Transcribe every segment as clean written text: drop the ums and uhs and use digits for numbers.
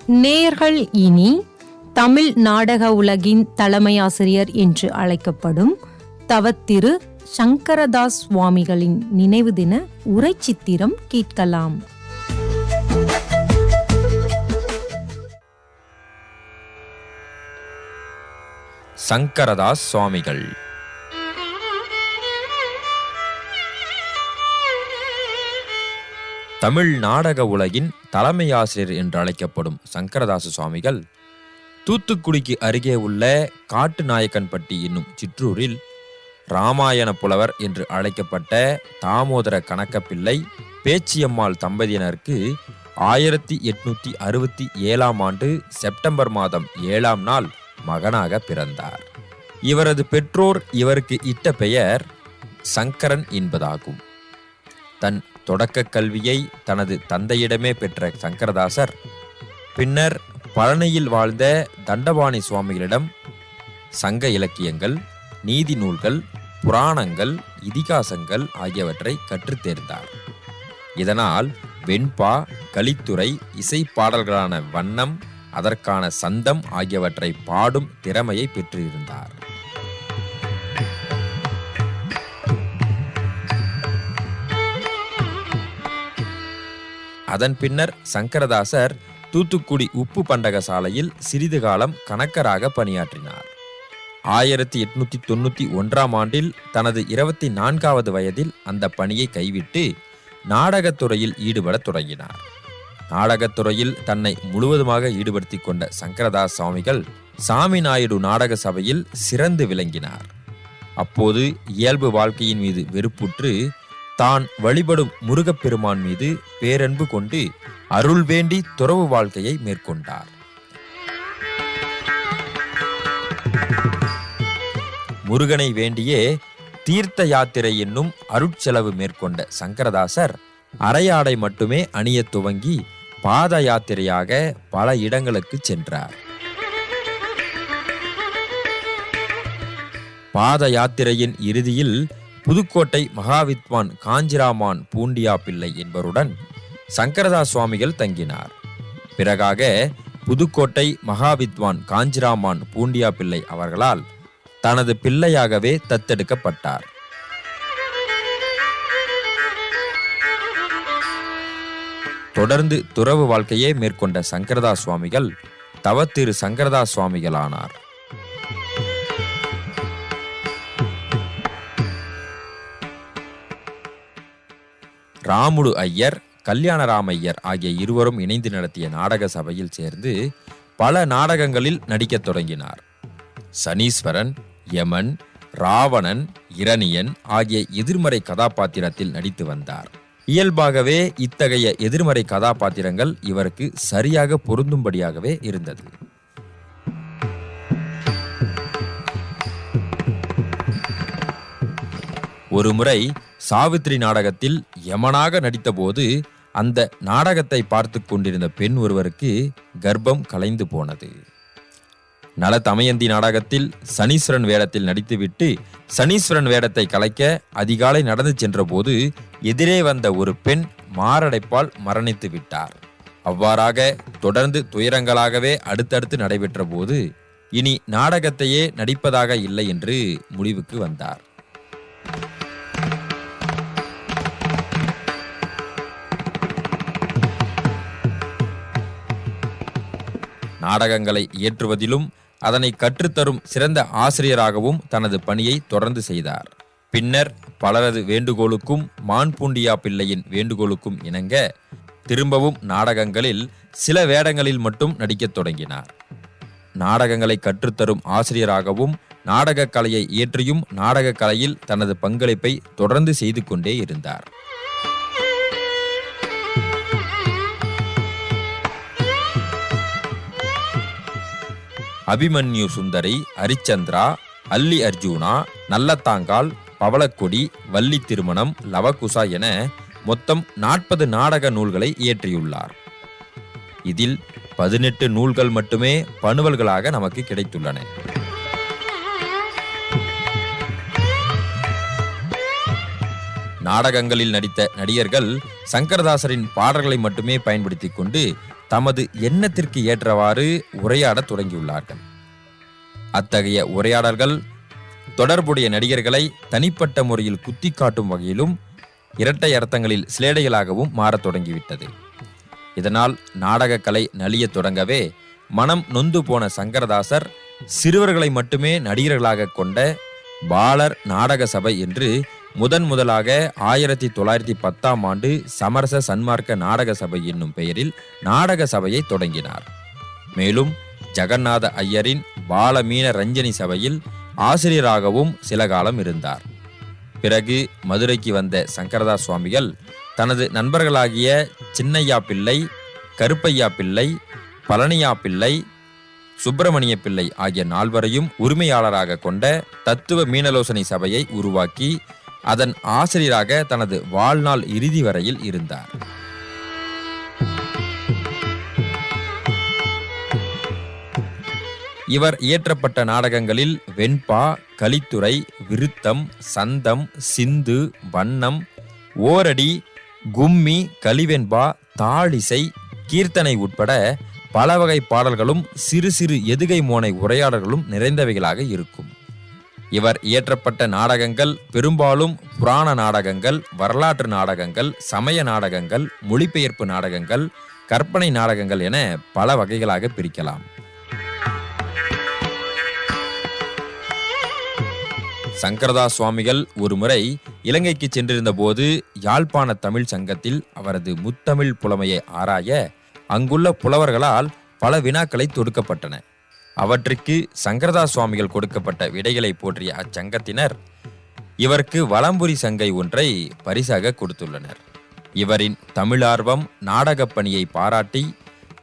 நேயர்கள் இனி தமிழ் நாடக உலகின் தலைமையாசிரியர் என்று அழைக்கப்படும் தவத்திரு சங்கரதாஸ் சுவாமிகளின் நினைவு தின உரைச்சித்திரம் கேட்கலாம். சங்கரதாஸ் சுவாமிகள் தமிழ் நாடக உலகின் தலைமையாசிரியர் என்று அழைக்கப்படும் சங்கரதாச சுவாமிகள் தூத்துக்குடிக்கு அருகே உள்ள காட்டுநாயக்கன்பட்டி என்னும் சிற்றூரில் இராமாயண புலவர் என்று அழைக்கப்பட்ட தாமோதர கணக்கப்பிள்ளை பேச்சியம்மாள் தம்பதியினருக்கு 1867 ஆண்டு செப்டம்பர் மாதம் 7ஆம் நாள் மகனாக பிறந்தார். இவரது பெற்றோர் இவருக்கு இட்ட பெயர் சங்கரன் என்பதாகும். தன் தொடக்க கல்வியை தனது தந்தையிடமே பெற்ற சங்கரதாசர் பின்னர் பழனியில் வாழ்ந்த தண்டபாணி சுவாமிகளிடம் சங்க இலக்கியங்கள், நீதி நூல்கள், புராணங்கள், இதிகாசங்கள் ஆகியவற்றை கற்றுத் தேர்ந்தார். இதனால் வெண்பா, கலித்துறை, இசை பாடல்களான வண்ணம், அதற்கான சந்தம் ஆகியவற்றை பாடும் திறமையை பெற்றிருந்தார். அதன் பின்னர் சங்கரதாசர் தூத்துக்குடி உப்பு பண்டக சாலையில் சிறிது காலம் கணக்கராக பணியாற்றினார். 1891 ஆண்டில் தனது 24வது வயதில் அந்த பணியை கைவிட்டு நாடகத்துறையில் ஈடுபட தொடங்கினார். நாடகத்துறையில் தன்னை முழுவதுமாக ஈடுபடுத்திக் கொண்ட சங்கரதாஸ் சுவாமிகள் சாமி நாயுடு நாடக சபையில் சிறந்து விளங்கினார். அப்போது இயல்பு வாழ்க்கையின் மீது வெறுப்புற்று தான் வழிபடும் முருகப்பெருமான் மீது பேரன்பு கொண்டு அருள் வேண்டி துறவு வாழ்க்கையை மேற்கொண்டார். முருகனை வேண்டியே தீர்த்த யாத்திரை என்னும் அருட்செலவு மேற்கொண்ட சங்கரதாசர் அரையாடை மட்டுமே அணிய துவங்கி பாத யாத்திரையாக பல இடங்களுக்கு சென்றார். பாத யாத்திரையின் இறுதியில் புதுக்கோட்டை மகாவித்வான் காஞ்சிராமான் பூண்டியா பிள்ளை என்பவருடன் சங்கரதாஸ் சுவாமிகள் தங்கினார். பிறகாக புதுக்கோட்டை மகாவித்வான் காஞ்சிராமான் பூண்டியா பிள்ளை அவர்களால் தனது பிள்ளையாகவே தத்தெடுக்கப்பட்டார். தொடர்ந்து துறவு வாழ்க்கையே மேற்கொண்ட சங்கரதாஸ் சுவாமிகள் தவத்திரு சங்கரதாஸ் சுவாமிகளானார். ராமுடு ஐயர், கல்யாணராமையர் ஆகிய இருவரும் இணைந்து நடத்திய நாடக சபையில் சேர்ந்து பல நாடகங்களில் நடிக்கத் தொடங்கினார். சனீஸ்வரன், யமன், ராவணன், இரணியன் ஆகிய எதிர்மறை கதாபாத்திரத்தில் நடித்து வந்தார். இயல்பாகவே இத்தகைய எதிர்மறை கதாபாத்திரங்கள் இவருக்கு சரியாக பொருந்தும்படியாகவே இருந்தது. ஒருமுறை சாவித்திரி நாடகத்தில் யமனாக நடித்தபோது அந்த நாடகத்தை பார்த்து கொண்டிருந்த பெண் ஒருவருக்கு கர்ப்பம் கலைந்து போனது. நல தமயந்தி நாடகத்தில் சனீஸ்வரன் வேடத்தில் நடித்துவிட்டு சனீஸ்வரன் வேடத்தை கலைக்க அதிகாலை நடந்து சென்ற போது எதிரே வந்த ஒரு பெண் மாரடைப்பால் மரணித்து விட்டார். அவ்வாறாக தொடர்ந்து துயரங்களாகவே அடுத்தடுத்து நடைபெற்ற போது இனி நாடகத்தையே நடிப்பதாக இல்லை என்று முடிவுக்கு வந்தார். நாடகங்களை இயற்றுவதிலும் அதனை கற்றுத்தரும் சிறந்த ஆசிரியராகவும் தனது பணியை தொடர்ந்து செய்தார். பின்னர் பலரது வேண்டுகோளுக்கும் மான்பூண்டியா பிள்ளையின் வேண்டுகோளுக்கும் இணங்க திரும்பவும் நாடகங்களில் சில வேடங்களில் மட்டும் நடிக்கத் தொடங்கினார். நாடகங்களை கற்றுத்தரும் ஆசிரியராகவும் நாடகக் கலையை இயற்றியும் நாடகக் கலையில் தனது பங்களிப்பை தொடர்ந்து செய்து கொண்டே இருந்தார். அபிமன்யு சுந்தரி, ஹரிச்சந்திரா, அல்லி அர்ஜுனா, நல்லத்தாங்கால், பவளக்கொடி, வள்ளி திருமணம், லவகுசா என மொத்தம் 40 நாடக நூல்களை இயற்றியுள்ளார். இதில் 18 நூல்கள் மட்டுமே பணுவல்களாக நமக்கு கிடைத்துள்ளன. நாடகங்களில் நடித்த நடிகர்கள் சங்கரதாசரின் பாடல்களை மட்டுமே பயன்படுத்திக் கொண்டு தமது எண்ணத்திற்கு ஏற்றவாறு உரையாடத் தொடங்கியுள்ளார்கள். அத்தகைய உரையாடல்கள் தொடர்புடைய நடிகர்களை தனிப்பட்ட முறையில் குத்தி காட்டும் வகையிலும் இரட்டை அர்த்தங்களில் சிலேடைகளாகவும் மாறத் தொடங்கிவிட்டது. இதனால் நாடக கலை நலியத் தொடங்கவே மனம் நொந்து போன சங்கரதாசர் சிறுவர்களை மட்டுமே நடிகர்களாக கொண்ட பாலர் நாடக சபை என்று முதலாக 1910ஆம் ஆண்டு சமரச சன்மார்க்க நாடக சபை என்னும் பெயரில் நாடக சபையை தொடங்கினார். மேலும் ஜெகநாத ஐயரின் பாலமீன ரஞ்சனி சபையில் ஆசிரியராகவும் சில காலம் இருந்தார். பிறகு மதுரைக்கு வந்த சங்கரதாஸ் சுவாமிகள் தனது நண்பர்களாகிய சின்னையா பிள்ளை, கருப்பையா பிள்ளை, பழனியா பிள்ளை, சுப்பிரமணிய பிள்ளை ஆகிய 4வரையும் உரிமையாளராக கொண்ட தத்துவ மீனலோசனை சபையை உருவாக்கி அதன் ஆசிரியராக தனது வாழ்நாள் இறுதி வரையில் இருந்தார். இவர் இயற்றப்பட்ட நாடகங்களில் வெண்பா, கலித்துறை, விருத்தம், சந்தம், சிந்து, வண்ணம், ஓரடி, கும்மி, கலிவெண்பா, தாளிசை, கீர்த்தனை உட்பட பல வகை பாடல்களும் சிறு சிறு எதுகை மோனை உரையாடல்களும் நிறைந்தவைகளாக இருக்கும். இவர் இயற்றப்பட்ட நாடகங்கள் பெரும்பாலும் புராண நாடகங்கள், வரலாற்று நாடகங்கள், சமய நாடகங்கள், மொழிபெயர்ப்பு நாடகங்கள், கற்பனை நாடகங்கள் என பல வகைகளாக பிரிக்கலாம். சங்கரதாஸ் சுவாமிகள் ஒருமுறை இலங்கைக்கு சென்றிருந்த போது யாழ்ப்பாண தமிழ் சங்கத்தில் அவரது முத்தமிழ் புலமையை ஆராய அங்குள்ள புலவர்களால் பல வினாக்களை தொடுக்கப்பட்டன. அவற்றுக்கு சங்கரதாஸ் சுவாமிகள் கொடுக்கப்பட்ட விடைகளை போற்றிய அச்சங்கத்தினர் இவருக்கு வலம்புரி சங்கை ஒன்றை பரிசாக கொடுத்துள்ளனர். இவரின் தமிழார்வம், நாடகப் பணியை பாராட்டி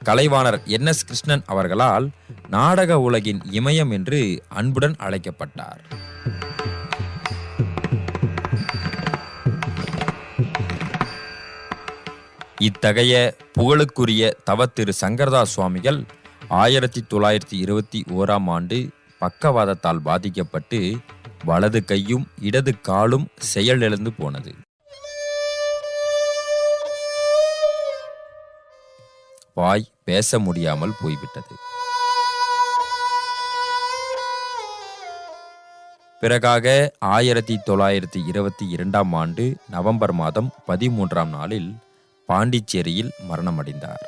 கலைவாணர் NS கிருஷ்ணன் அவர்களால் நாடக உலகின் இமயம் என்று அன்புடன் அழைக்கப்பட்டார். இத்தகைய புகழுக்குரிய தவத்திரு சங்கரதாஸ் சுவாமிகள் 1921ஆம் ஆண்டு பக்கவாதத்தால் பாதிக்கப்பட்டு வலது கையும் இடது காலும் செயலிழந்து போனது. வாய் பேச முடியாமல் போய்விட்டது. பிறகாக 1922ஆம் ஆண்டு நவம்பர் மாதம் 13ஆம் நாளில் பாண்டிச்சேரியில் மரணமடைந்தார்.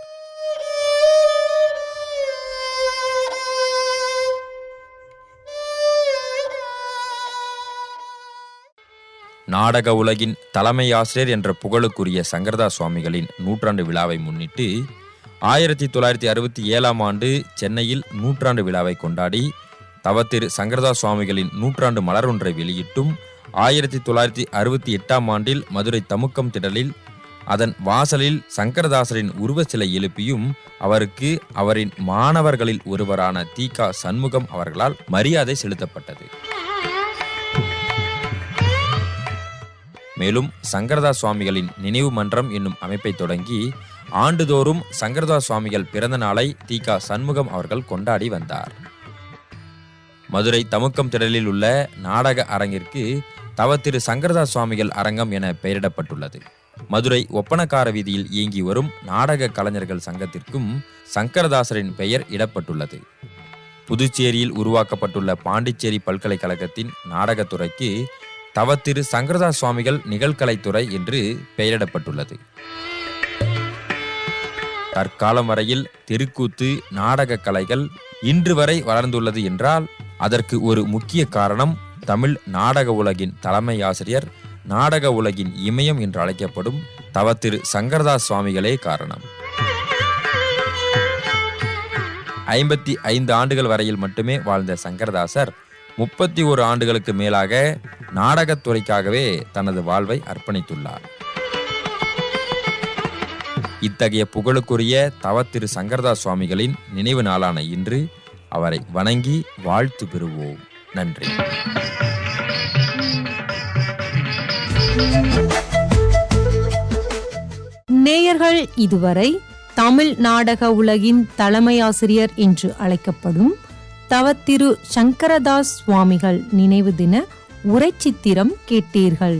நாடக உலகின் தலைமை ஆசிரியர் என்ற புகழுக்குரிய சங்கரதாஸ் சுவாமிகளின் 100ஆண்டு விழாவை முன்னிட்டு 1967ஆம் ஆண்டு சென்னையில் 100ஆண்டு விழாவை கொண்டாடி தவத்திரு சங்கரதாஸ் சுவாமிகளின் 100ஆண்டு மலர் ஒன்றை வெளியிட்டும் 1968ஆம் ஆண்டில் மதுரை தமுக்கம் திடலில் அதன் வாசலில் சங்கரதாசரின் உருவ சிலை எழுப்பியும் அவருக்கு அவரின் மாணவர்களில் ஒருவரான தி.க. சண்முகம் அவர்களால் மரியாதை செலுத்தப்பட்டது. மேலும் சங்கரதாஸ் சுவாமிகளின் நினைவு மன்றம் என்னும் அமைப்பை தொடங்கி ஆண்டுதோறும் சங்கரதாஸ் சுவாமிகள் பிறந்த நாளை தி.க. சண்முகம் அவர்கள் கொண்டாடி வந்தார். மதுரை தமுக்கம் திடலில் உள்ள நாடக அரங்கிற்கு தவத்திரு சங்கரதாஸ் சுவாமிகள் அரங்கம் என பெயரிடப்பட்டுள்ளது. மதுரை ஒப்பனக்கார வீதியில் இயங்கி வரும் நாடக கலைஞர்கள் சங்கத்திற்கும் சங்கரதாசரின் பெயர் இடப்பட்டுள்ளது. புதுச்சேரியில் உருவாக்கப்பட்டுள்ள பாண்டிச்சேரி பல்கலைக்கழகத்தின் நாடகத்துறைக்கு தவத்திரு சங்கரதாஸ் சுவாமிகள் நிகழ்கலைத்துறை என்று பெயரிடப்பட்டுள்ளது. தற்காலம் வரையில் தெருக்கூத்து, நாடக கலைகள் இன்று வரை வளர்ந்துள்ளது என்றால் அதற்கு ஒரு முக்கிய காரணம் தமிழ் நாடக உலகின் தலைமை ஆசிரியர், நாடக உலகின் இமயம் என்று அழைக்கப்படும் தவத்திரு சங்கரதாஸ் சுவாமிகளே காரணம். 55 ஆண்டுகள் வரையில் மட்டுமே வாழ்ந்த சங்கரதாசர் 31 ஆண்டுகளுக்கு மேலாக நாடகத்துறைக்காகவே தனது வாழ்வை அர்ப்பணித்துள்ளார். இத்தகைய புகழுக்குரிய தவத்திரு சங்கரதாஸ் சுவாமிகளின் நினைவு நாளான இன்று அவரை வணங்கி வாழ்த்து பெறுவோம். நன்றி. நேயர்கள் இதுவரை தமிழ் நாடக உலகின் தலைமை ஆசிரியர் என்று அழைக்கப்படும் தவத்திரு சங்கரதாஸ் சுவாமிகள் நினைவு தின உரைச்சித்திரம் கேட்டீர்கள்.